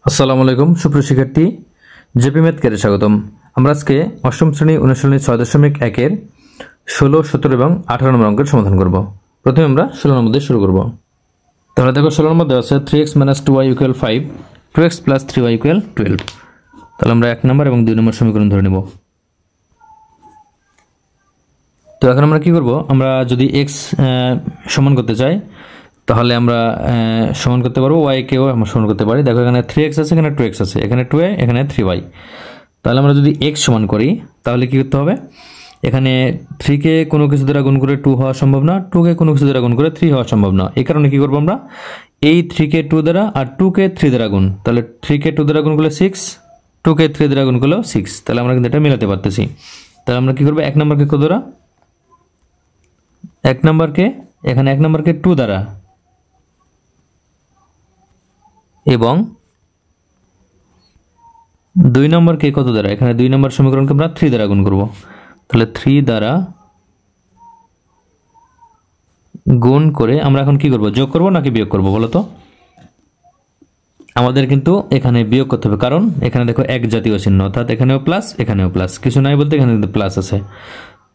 আসসালামু আলাইকুম সুপ্রিয় শিক্ষার্থী, জেপি ম্যাথ ক্যারে স্বাগতম। আমরা আজকে অষ্টম শ্রেণী অনুশীলনী 6.1 এর 16, 17 এবং 18 নম্বর অঙ্কের সমাধান করব। প্রথমে আমরা 16 নম্বর দিয়ে শুরু করব। তাহলে দেখো 16 নম্বর দেওয়া আছে 3x - 2y = 5, 2x + 3y = 12। তাহলে আমরা 1 নম্বর এবং 2 নম্বর সমীকরণ ধরে নেব। তো এখন আমরা কি করব, আমরা যদি x সমান করতে চাই তাহলে আমরা সমান করতে পারবো, y কেও আমরা সমান করতে পারি। দেখো এখানে 3x আছে, এখানে 2x আছে, এখানে 2a, এখানে 3y। তাহলে আমরা যদি x সমান করি তাহলে কি করতে হবে, এখানে 3 কে কোনো কিছু দ্বারা গুণ করে 2 হওয়া সম্ভব না, 2 কে কোনো কিছু দ্বারা গুণ করে 3 হওয়া সম্ভব না। এই কারণে কি করব, আমরা এই 3 কে 2 দ্বারা আর 2 কে 3 দ্বারা গুণ, তাহলে 3 কে 2 দ্বারা গুণ করলে 6, 2 কে 3 দ্বারা গুণ করলে 6। তাহলে আমরা কিন্তু এটা মিলাতে পারতেছি। তাহলে আমরা কি করব, 1 নম্বরকে কত দ্বারা, 1 নম্বরকে এখানে 1 নম্বরকে 2 দ্বারা এবং 2 নম্বরকে কত দ্বারা, এখানে 2 নম্বর সমীকরণকে আমরা 3 দ্বারা গুণ করব। তাহলে 3 দ্বারা গুণ করে আমরা এখন কি করব, যোগ করব নাকি বিয়োগ করব বলো তো? আমাদের কিন্তু এখানে বিয়োগ করতে হবে, কারণ এখানে দেখো এক জাতীয় চিহ্ন, অর্থাৎ এখানেও প্লাস এখানেও প্লাস, কিছু নাই বলতে এখানে কিন্তু প্লাস আছে।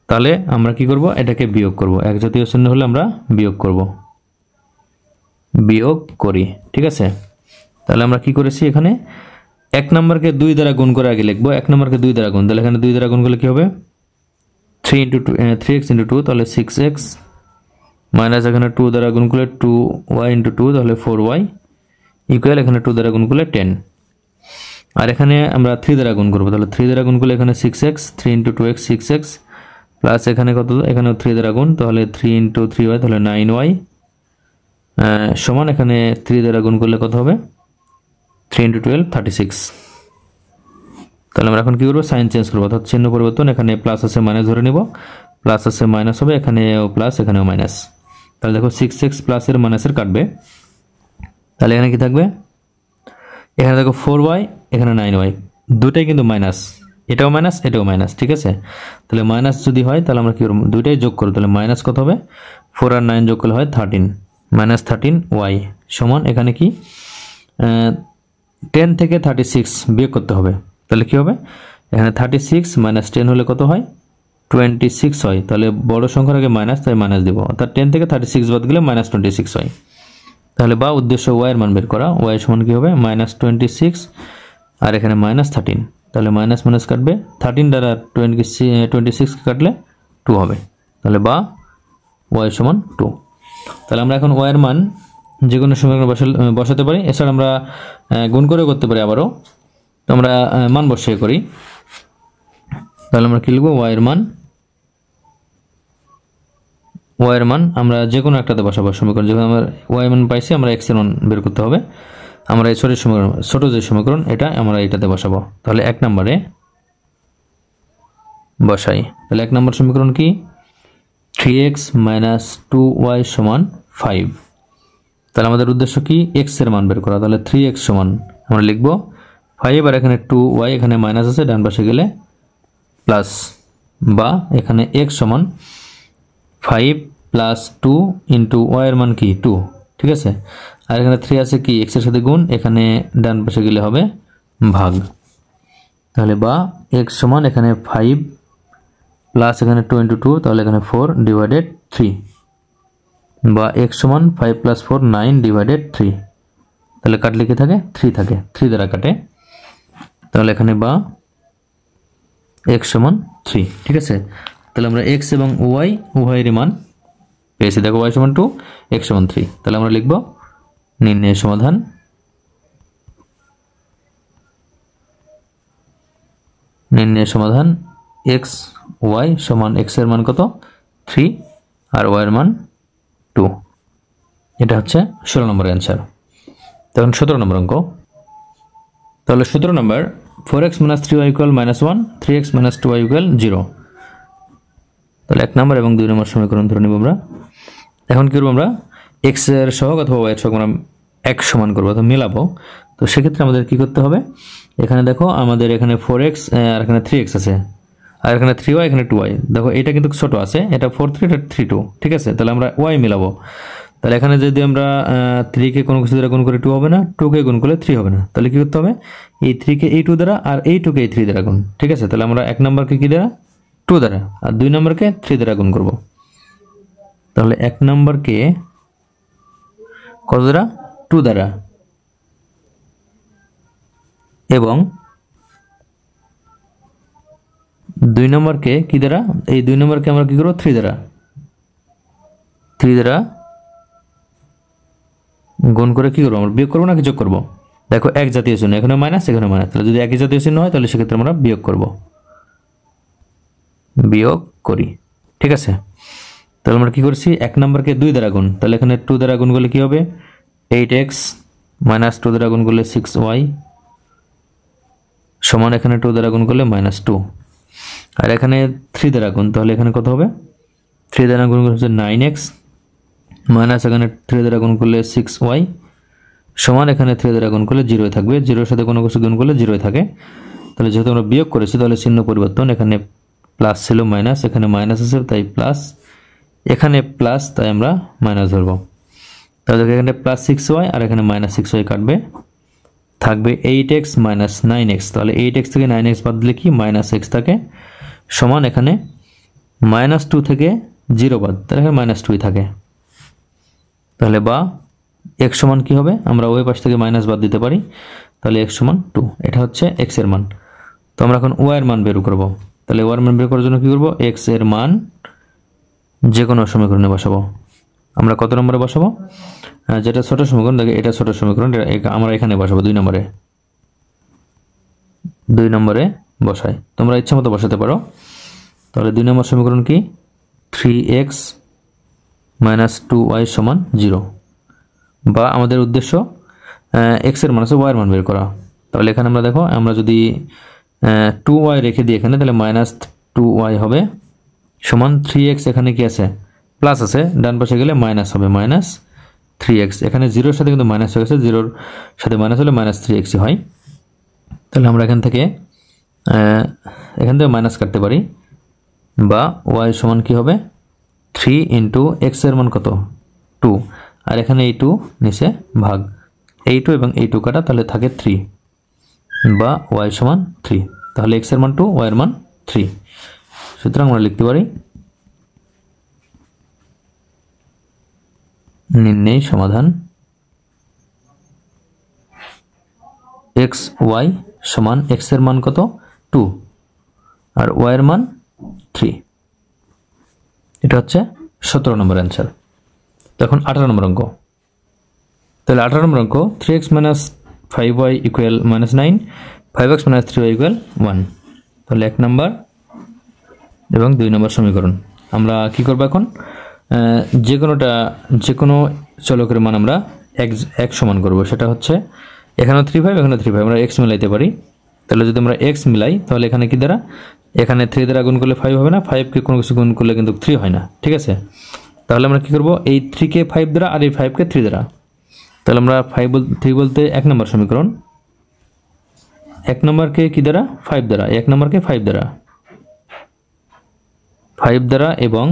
তাহলে আমরা কি করব, এটাকে বিয়োগ করব। এক জাতীয় চিহ্ন হলে আমরা বিয়োগ করব, বিয়োগ করি, ঠিক আছে। তাহলে আমরা কি করেছি, এখানে 1 নম্বরকে 2 দ্বারা গুণ করে আগে লিখবো, 1 নম্বরকে 2 দ্বারা গুণ। তাহলে এখানে 2 দ্বারা গুণ করলে কি হবে, 3x * 2, তাহলে 6x, মাইনাস এখানে 2 দ্বারা গুণ করলে 2y * 2, তাহলে 4y, ইকুয়াল এখানে 2 দ্বারা গুণ করলে 10। আর এখানে আমরা 3 দ্বারা গুণ করব, তাহলে 3 দ্বারা গুণ করলে এখানে 6x, 3 * 2x 6x, প্লাস এখানে কত, এখানেও 3 দ্বারা গুণ, তাহলে 3 * 3y, তাহলে 9y, সমান এখানে 3 দ্বারা গুণ করলে কত হবে, 3 * 12 36। তাহলে আমরা এখন কি করব, সাইন চেঞ্জ করব, অর্থাৎ চিহ্ন পরিবর্তন, এখানে প্লাস আছে মাইনাস ধরে নেব, প্লাস আছে মাইনাস হবে, এখানেও প্লাস এখানেও মাইনাস। তাহলে দেখো 6x প্লাসের মাইনাসের কাটবে, তাহলে এখানে কি থাকবে, এখানে দেখো 4y, এখানে 9y, দুটাই কিন্তু মাইনাস, এটাও মাইনাস এটাও মাইনাস, ঠিক আছে। তাহলে মাইনাস যদি হয় তাহলে আমরা কি করব, দুইটাই যোগ করব, তাহলে মাইনাস কত হবে, 4 আর 9 যোগ করলে হয় 13, -13y সমান এখানে কি 10 থেকে 36 বিয়োগ করতে হবে। তাহলে কি হবে, এখানে 36 - 10 হলে কত হয়, 26 হয়। তাহলে বড় সংখ্যার আগে মাইনাস, তাই মাইনাস দেব, অর্থাৎ 10 থেকে 36 বাদ গেলে -26 হয়। তাহলে বা উদ্দেশ্য y এর মান বের করা, y সমান কি হবে, -26 আর এখানে -13, তাহলে মাইনাস মাইনাস কাটবে, 13 দ্বারা 26 কাটলে 2 হবে। তাহলে বা y সমান 2। তাহলে আমরা এখন y এর মান যে কোনো সমীকরণে বসাতে পারি, এছাড়া আমরা গুণ করেও করতে পারি আবারও। তো আমরা মান বসিয়ে করি, তাহলে আমরা কি লিখব, y এর মান আমরা যে কোনো একটাতে বসাবো সমীকরণ, যখন আমরা y এর মান পাইছি আমরা x এর মান বের করতে হবে। আমরা এই ছোট যে সমীকরণ এটা আমরা এটাতে বসাবো। তাহলে 1 নম্বরে বসাই, তাহলে 1 নম্বর সমীকরণ কি, 3x - 2y = 5। তাহলে আমাদের উদ্দেশ্য কি, x এর মান বের করা। তাহলে 3x সমান আমরা লিখব 5, আর এখানে 2y, এখানে মাইনাস আছে, ডান পাশে গেলে প্লাস, বা এখানে x সমান 5 + 2 * y এর মান কি 2, ঠিক আছে। আর এখানে 3 আছে কি x এর সাথে গুণ, এখানে ডান পাশে গেলে হবে ভাগ। তাহলে বা x সমান এখানে 5 প্লাস এখানে 2 * 2, তাহলে এখানে 4/3, বা x সমান 5 + 4 9/3। তাহলে কাটলে কি থাকে, 3 থাকে, 3 দ্বারা কাটে। তাহলে এখানে বা x সমান 3, ঠিক আছে। তাহলে আমরা x এবং y উভয়ের মান পেয়েছি। দেখো y সমান 2, x সমান 3। তাহলে আমরা লিখব নির্ণয় সমাধান। নির্ণয় সমাধান x y সমান x এর মান কত, 3, আর y এর মান 2। এটা হচ্ছে 16 নম্বরের অ্যান্সার। তখন 17 নম্বর অঙ্ক। তাহলে 17 নম্বর 4x - 3y = -1, 3x - 2y = 0। তাহলে 1 নম্বর এবং 2 নম্বর সমীকরণ ধরে নেব আমরা। এখন কি করব, আমরা x এর সহগ অথবা y এর সহগ আমরা এক সমান করব, অর্থাৎ মেলাবো। তো সেক্ষেত্রে আমাদের কি করতে হবে, এখানে দেখো আমাদের এখানে 4x আর এখানে 3x আছে, আর এখানে 3y, এখানে 2y। দেখো এটা কিন্তু ছোট আছে, এটা 4 3, এটা 3 2, ঠিক আছে। তাহলে আমরা y মিলাবো, তাহলে এখানে যদি আমরা 3 কে কোনো কিছু দ্বারা গুণ করে 2 হবে না, 2 কে গুণ করলে 3 হবে না। তাহলে কি করতে হবে, এই 3 কে এই 2 দ্বারা আর এই 2 কে এই 3 দ্বারা গুণ। ঠিক আছে, তাহলে আমরা 1 নম্বরকে কি দ্বারা 2 দ্বারা আর 2 নম্বরকে 3 দ্বারা গুণ করব। তাহলে 1 নম্বরকে কত দ্বারা, 2 দ্বারা, এবং 2 নম্বরকে কি দ্বারা, এই 2 নম্বরকে আমরা কি করব 3 দ্বারা, 3 দ্বারা গুণ করে কি করব, আমরা বিয়োগ করব নাকি যোগ করব? দেখো এক জাতীয় চিহ্ন, এখানে মাইনাস এখানে মাইনাস, তাহলে যদি একই জাতীয় চিহ্ন হয় তাহলে সেক্ষেত্রে আমরা বিয়োগ করব, বিয়োগ করি। ঠিক আছে, তাহলে আমরা কি করছি, 1 নম্বরকে 2 দ্বারা গুণ, তাহলে এখানে 2 দ্বারা গুণ করলে কি হবে 8x মাইনাস 2 দ্বারা গুণ করলে 6y সমান এখানে 2 দ্বারা গুণ করলে -2, আর এখানে 3 দ্বারা গুণ, তাহলে এখানে কত হবে 3 দ্বারা গুণ করলে হচ্ছে 9x মাইনাস এখানে 3 দ্বারা গুণ করলে 6y সমান এখানে 3 দ্বারা গুণ করলে 0 থাকবে, 0 এর সাথে কোনো কিছু গুণ করলে 0 থাকে। তাহলে যেহেতু আমরা বিয়োগ করেছি তাহলে চিহ্ন পরিবর্তন, এখানে প্লাস ছিল মাইনাস, এখানে মাইনাস আছে তাই প্লাস, এখানে প্লাস তাই আমরা মাইনাস ধরব। তাহলে এখানে প্লাস 6y আর এখানে মাইনাস 6y কাটবে, থাকবে 8x মাইনাস 9x, তাহলে 8x থেকে 9x বাদ দিলে কি -x থাকে সমান এখানে -2 থেকে 0 বাদ, তাহলে এখানে -2 থাকে। তাহলে বা x সমান কি হবে, আমরা ওই পাশ থেকে মাইনাস বাদ দিতে পারি, তাহলে x সমান 2, এটা হচ্ছে x এর মান। তো আমরা এখন y এর মান বের করব, তাহলে y এর মান বের করার জন্য কি করব, x এর মান যে কোনো সমীকরণে বসাবো। আমরা কত নম্বরে বসাবো, যেটা ছোট সমীকরণ, দেখে এটা ছোট সমীকরণ, আমরা এখানে বসাবো 2 নম্বরে, 2 নম্বরে বসাই, তোমরা ইচ্ছা মতো বসাতে পারো। তাহলে 2 নম্বর সমীকরণ কি, 3x মাইনাস 2y সমান 0, বা আমাদের উদ্দেশ্য x এর মান আছে y এর মান বের করা। তাহলে এখানে আমরা দেখো, আমরা যদি 2y রেখে দিই এখানে, তাহলে -2y হবে সমান 3x, এখানে কি আছে প্লাস আছে, ডান পাশে গেলে মাইনাস হবে -3x, এখানে 0 এর সাথে কিন্তু মাইনাস হয়ে গেছে, 0 এর সাথে মাইনাস হলে -3x হয়। তাহলে আমরা এখান থেকে মাইনাস কাটতে পারি, বা y সমান কি হবে 3 ইন্টু x এর মান কত 2, আর এখানে এই 2 নিচে ভাগ, এই 2 এবং এই 2 কাটা, তাহলে থাকে 3, বা y সমান 3, তাহলে x এর মান 2 y এর মান 3। সুতরাং আমরা লিখতে পারি নির্ণয় সমাধান x y সমান x এর মান কত 2 আর y এর মান 3, এটা হচ্ছে 17 নম্বর অ্যান্সার। তখন 18 নম্বর অঙ্ক, তাহলে 18 নম্বর অঙ্ক 3x minus 5y equal -9, 5x minus 3y equal 1, তাহলে 1 নম্বর এবং 2 নম্বর সমীকরণ। আমরা কি করব এখন, যে কোনো চলকের মান আমরা এক সমান করব, সেটা হচ্ছে এখানে 3 এখানে 3 আমরা x মিলাইতে পারি। তাহলে যদি আমরা x মিলাই তাহলে এখানে কি দ্বারা, এখানে 3 দ্বারা গুণ করলে 5 হবে না, 5 কে কোনো কিছু গুণ করলে কিন্তু 3 হয় না। ঠিক আছে, তাহলে আমরা কি করব, এই 3 কে 5 দ্বারা আর এই 5 কে 3 দ্বারা, তাহলে আমরা 3 বলতে 1 নম্বর সমীকরণ, 1 নম্বরকে কি দ্বারা 5 দ্বারা, 1 নম্বরকে 5 দ্বারা এবং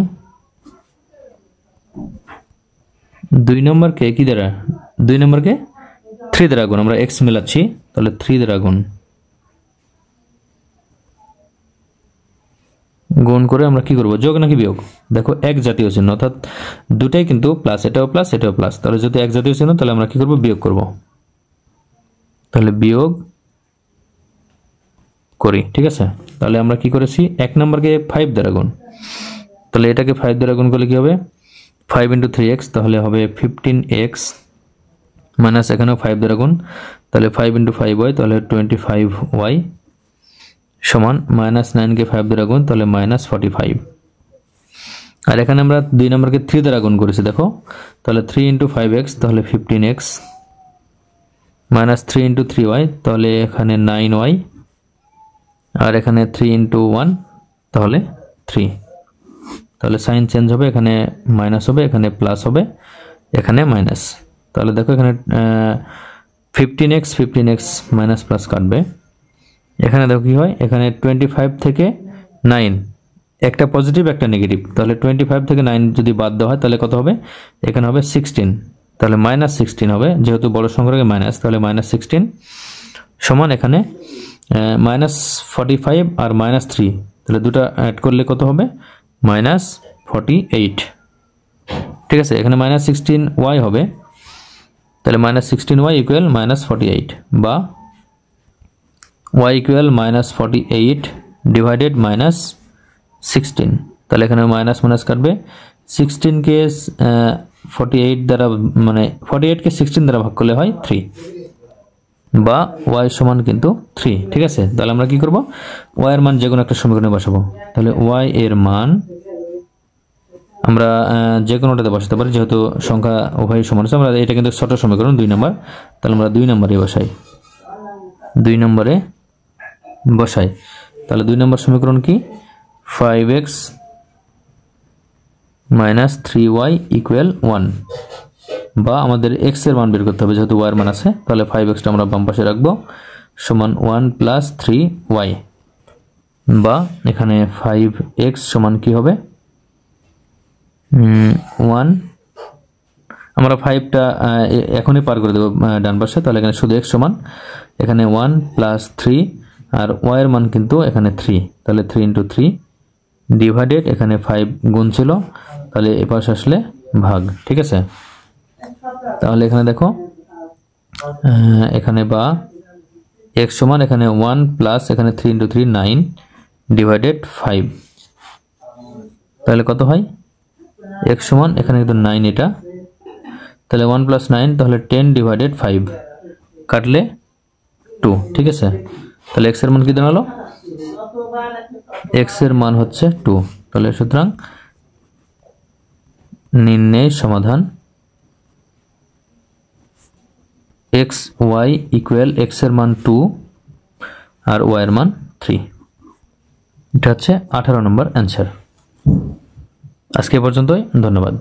2 নম্বরকে কি দ্বারা, 2 নম্বরকে 3 দ্বারা গুণ, আমরা x মিলাচ্ছি তাহলে 3 দ্বারা গুণ করে আমরা কি করব, যোগ নাকি বিয়োগ, দেখো এক জাতীয় চিহ্ন, অর্থাৎ দুটাই কিন্তু প্লাস, এটাও প্লাস এটাও প্লাস, তাহলে যদি এক জাতীয় চিহ্ন তাহলে আমরা কি করব, বিয়োগ করব, তাহলে বিয়োগ করি। ঠিক আছে, তাহলে আমরা কি করেছি, 1 নম্বরকে 5 দ্বারা গুণ, তাহলে এটাকে 5 দ্বারা গুণ করলে কি হবে 5 × 3x, তাহলে হবে 15x মাইনাস এখানেও 5 দ্বারা গুণ, তাহলে 5 × 5y, তাহলে 25y সমান -9 কে 5 দ্বারা গুণ, তাহলে -45, আর এখানে আমরা 2 নম্বরকে 3 দ্বারা গুণ করেছি, দেখো তাহলে 3 × 5x, তাহলে 15x -3 × 3y, তাহলে এখানে 9y, আর এখানে 3 × 1, তাহলে 3, তাহলে সাইন চেঞ্জ হবে, এখানে মাইনাস হবে, এখানে প্লাস হবে, এখানে মাইনাস, তাহলে দেখো এখানে 15x মাইনাস প্লাস কাটবে, এখানে দেখো কি হয়, এখানে 25 থেকে 9 একটা পজিটিভ একটা নেগেটিভ, তাহলে 25 থেকে 9 যদি বাদ দেওয়া হয় তাহলে কত হবে, এখানে হবে 16, তাহলে -16 হবে, যেহেতু বড় সংখ্যার আগে মাইনাস, তাহলে -16 সমান এখানে -45 আর -3, তাহলে দুটো অ্যাড করলে কত হবে, -48। ঠিক আছে, এখানে -16y হবে, তাহলে -16y ইকুয়াল -48, বা y ইকুয়াল -48 ডিভাইডেড -16, তাহলে এখানে মাইনাস মাইনাস কাটবে, 16 কে 48 দ্বারা, মানে 48 কে 16 দ্বারা ভাগ করলে হয় 3, বা y সমান কিন্তু 3। ঠিক আছে, তাহলে আমরা কি করব, y এর মান যে কোনো একটা সমীকরণে বসাবো। তাহলে y এর মান আমরা যে কোনোটাতে বসাতে পারি, যেহেতু সংখ্যা উভয় সমান আছে। আমরা এটা কিন্তু ছোট সমীকরণ 2 নম্বর, তাহলে আমরা 2 নম্বরে বসাই, 2 নম্বরে বসাই। তাহলে 2 নম্বর সমীকরণ কি, 5x - 3y ইকুয়াল 1, বা আমাদের x এর মান বের করতে হবে, যেহেতু y এর মান আছে, তাহলে 5x টা আমরা বাম পাশে রাখবো, সমান 1 + 3y, বা এখানে 5x সমান কি হবে, 1, আমরা 5 টা এখনই পার করে দেব ডান পাশে, তাহলে এখানে শুধু x সমান এখানে 1 + 3, আর y এর মান কিন্তু এখানে 3, তাহলে 3 × 3 ডিভাইডেড, এখানে 5 গুণ ছিল, তাহলে এ পাশে আসলে ভাগ। ঠিক আছে, তাহলে এখানে দেখো, এখানে বা x সমান এখানে 1 প্লাস এখানে 3 × 3 9 ডিভাইডেড 5, তাহলে কত হয়, x সমান এখানে কিন্তু 9, এটা তাহলে 1 + 9, তাহলে 10 ডিভাইডেড 5 কাটলে 2। ঠিক আছে, তাহলে x এর মান কি দাঁড়ালো, x এর মান হচ্ছে 2। তাহলে সুতরাং নির্ণয় সমাধান xy ইকুয়াল x এর মান 2 আর y এর মান 3। এটা হচ্ছে 18 নম্বর অ্যান্সার। আজকে পর্যন্তই, ধন্যবাদ।